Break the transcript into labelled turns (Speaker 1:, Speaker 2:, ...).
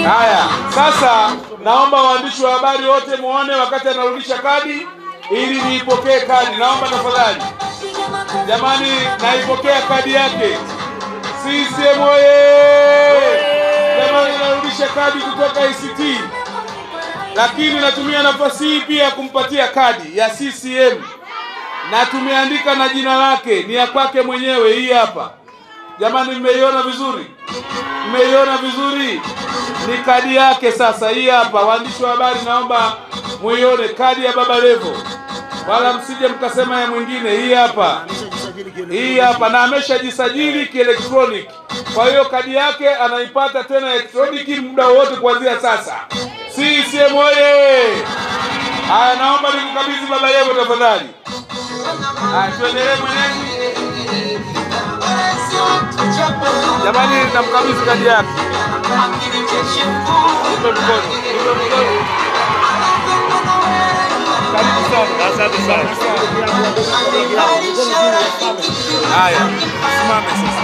Speaker 1: Haya, sasa naomba waandishi wa habari wote muone wakati anarudisha kadi ili niipokee kadi. Naomba tafadhali. Jamani, naipokea kadi yake. CCM oye! Jamani, narudisha kadi kutoka ACT. Lakini natumia nafasi hii pia kumpatia kadi ya CCM. Na tumeandika na jina lake, ni ya kwake mwenyewe, hii hapa. Jamani, mmeiona vizuri? Mmeiona vizuri? Ni kadi yake sasa, hii hapa. Waandishi wa habari naomba muione kadi ya Baba Levo. Wala msije mkasema ya mwingine, hii hapa. Hii hapa, na ameshajisajili kielektroniki. Kwa hiyo kadi yake anaipata tena elektroniki muda wote kuanzia sasa. CCM oye! Haya, naomba nikukabidhi Baba Levo tafadhali. Haya, tuendelee mwenyeji. Jamani, namkabidhi kadi yake. Nipe mkono. Karibu sana. Asante sana. Haya, simame sasa.